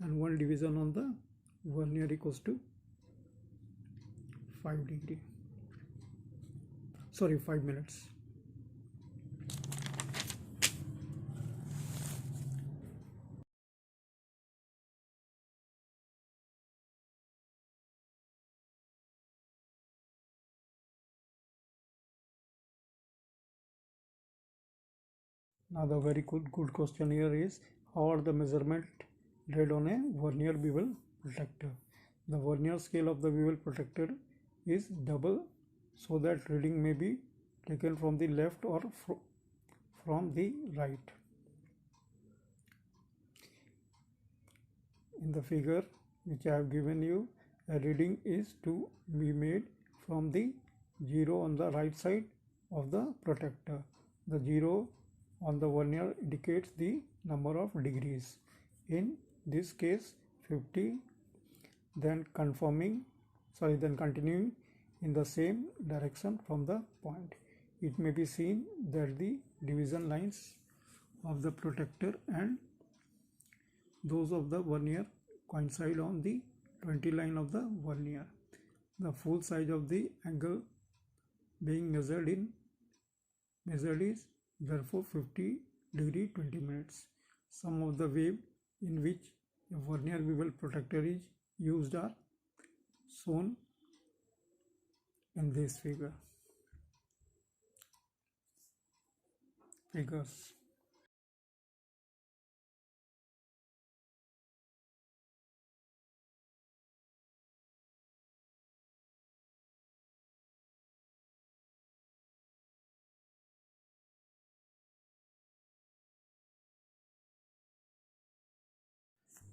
and 1 division on the vernier equals to 5 minutes. Now the very good question here is, how are the measurement read on a vernier bevel protector? The vernier scale of the bevel protector is double so that reading may be taken from the left or from the right. In the figure which I have given you, a reading is to be made from the 0 on the right side of the protector. The 0 on the vernier indicates the number of degrees. In this case 50. Then continuing in the same direction from the point. It may be seen that the division lines of the protector and those of the vernier coincide on the 20 line of the vernier. The full size of the angle being measured is therefore 50 degree 20 minutes. Some of the way in which a vernier bevel protector is used are shown in this figures.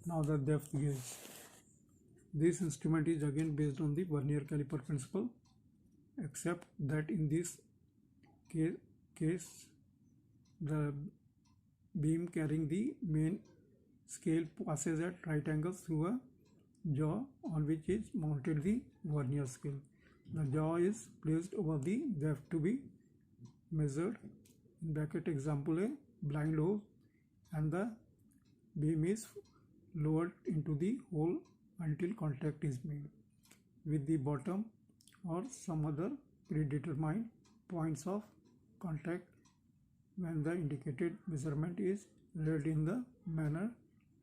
Now the depth gauge. This instrument is again based on the vernier caliper principle, except that in this case the beam carrying the main scale passes at right angles through a jaw on which is mounted the vernier scale. The jaw is placed over the depth to be measured. In bracket example a blind hole, and the beam is lowered into the hole until contact is made with the bottom or some other predetermined points of contact when the indicated measurement is read in the manner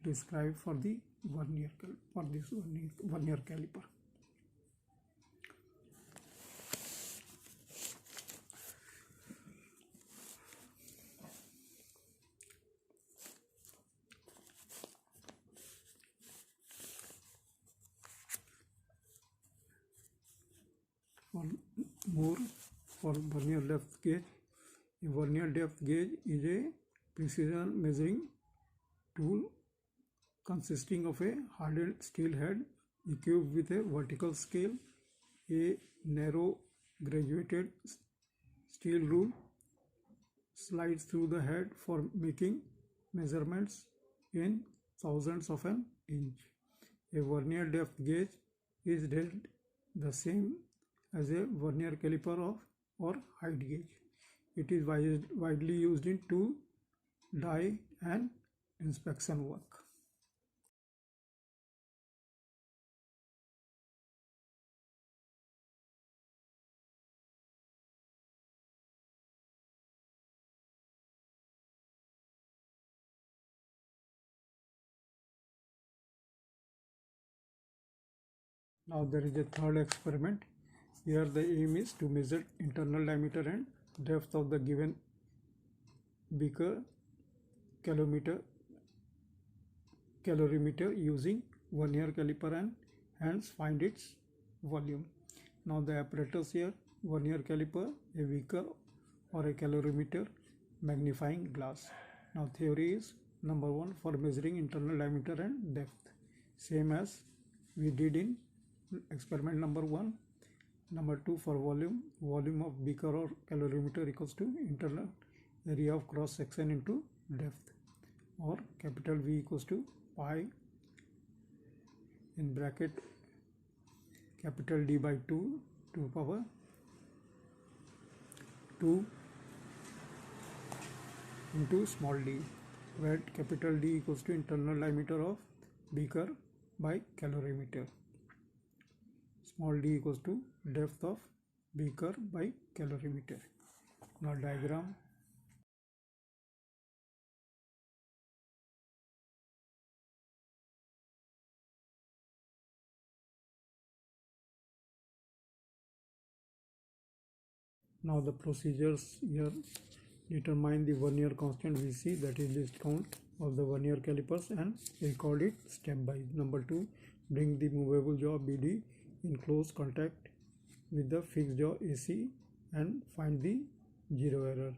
described for the vernier caliper. For vernier depth gauge, a vernier depth gauge is a precision measuring tool consisting of a hardened steel head equipped with a vertical scale, a narrow graduated steel rule slides through the head for making measurements in thousandths of an inch. A vernier depth gauge is dealt the same as a vernier caliper or height gauge. It is widely used in tool, die and inspection work. Now there is a third experiment. Here the aim is to measure internal diameter and depth of the given beaker calorimeter using vernier caliper and hence find its volume. Now the apparatus here: vernier caliper, a beaker or a calorimeter, magnifying glass. Now theory is: number 1, for measuring internal diameter and depth, same as we did in experiment number 1. Number 2, for volume of beaker or calorimeter equals to internal area of cross section into depth, or capital V equals to pi in bracket capital D by 2 to power 2 into small d, where capital D equals to internal diameter of beaker by calorimeter. Small d equals to depth of beaker by calorimeter. Now diagram. Now the procedures here: determine the vernier constant VC, that is least count of the vernier calipers, and record it step by. Number 2, bring the movable jaw BD in close contact with the fixed jaw AC and find the zero error.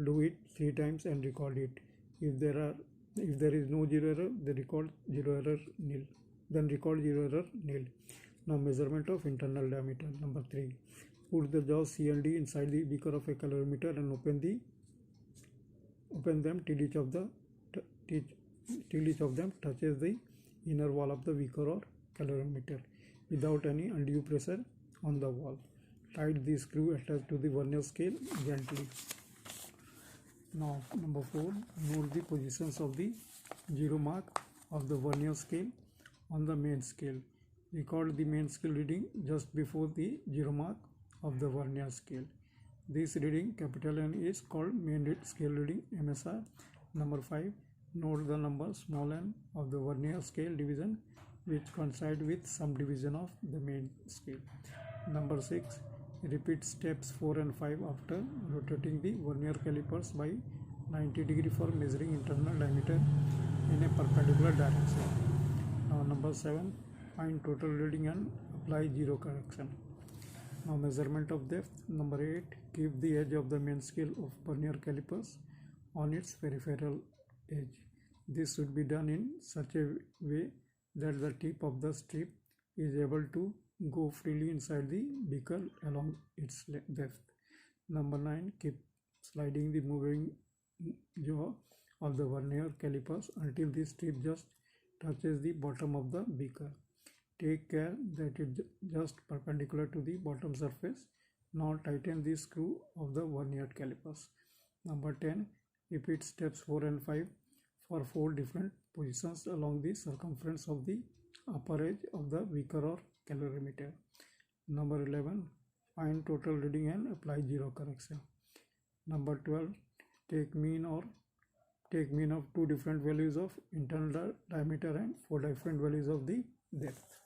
Do it 3 times and record it. If there is no zero error, then record zero error nil. Now measurement of internal diameter. Number 3, put the jaws C and D inside the beaker of a calorimeter and open them till each of them touches the inner wall of the beaker or calorimeter without any undue pressure on the wall. Tight the screw attached to the vernier scale gently. Now number 4, note the positions of the zero mark of the vernier scale on the main scale. Record the main scale reading just before the 0 mark of the vernier scale. This reading, capital N, is called main scale reading, MSR. Number 5. Note the number small n of the vernier scale division which coincide with some division of the main scale. Number 6. Repeat steps 4 and 5 after rotating the vernier calipers by 90° for measuring internal diameter in a perpendicular direction. Now number 7. Find total reading and apply zero correction. Now measurement of depth. Number 8. Keep the edge of the main scale of vernier calipers on its peripheral edge. This should be done in such a way that the tip of the strip is able to go freely inside the beaker along its depth. Number 9. Keep sliding the moving jaw of the vernier calipers until the strip just touches the bottom of the beaker. Take care that it is just perpendicular to the bottom surface. Now tighten the screw of the vernier calipers. Number 10. Repeat steps 4 and 5 for 4 different positions along the circumference of the upper edge of the beaker or calorimeter. Number 11. Find total reading and apply zero correction. Number 12. Take mean of 2 different values of internal diameter and 4 different values of the depth.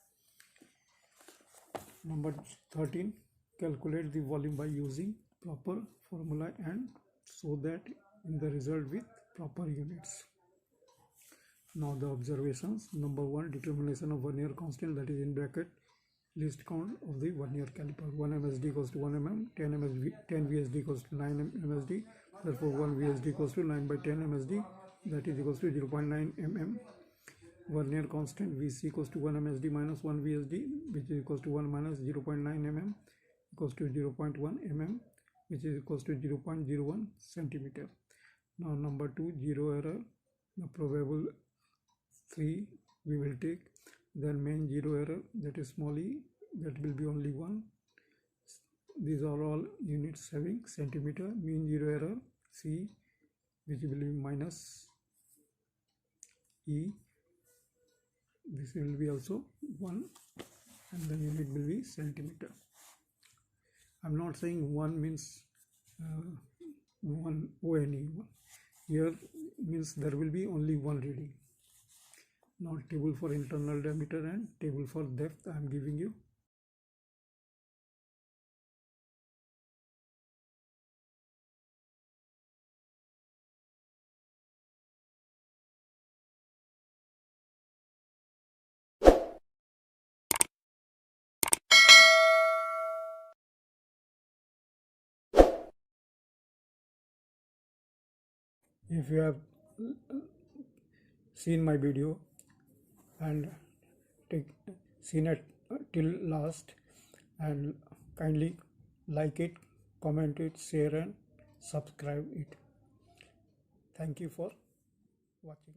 Number 13. Calculate the volume by using proper formula and show that in the result with proper units. Now the observations. Number 1. Determination of vernier constant, that is in bracket least count of the vernier caliper. 1 MSD equals to 1 mm, 10 VSD equals to 9 MSD. Therefore 1 VSD equals to 9 by 10 MSD, that is equals to 0.9 mm. Vernier constant VC equals to 1 MSD minus 1 VSD, which is equals to 1 minus 0.9 mm equals to 0.1 mm, which is equals to 0.01 centimeter. Now number 2, zero error. The probable 3 we will take. Then main zero error, that is small e, that will be only 1. These are all units having centimeter. Mean zero error C, which will be minus E. This will be also 1 and the unit will be centimeter. I am not saying 1 means 1 ONE. Here means there will be only one reading. Now table for internal diameter and table for depth I am giving you. If you have seen my video and seen it till last, and kindly like it, comment it, share and subscribe it. Thank you for watching.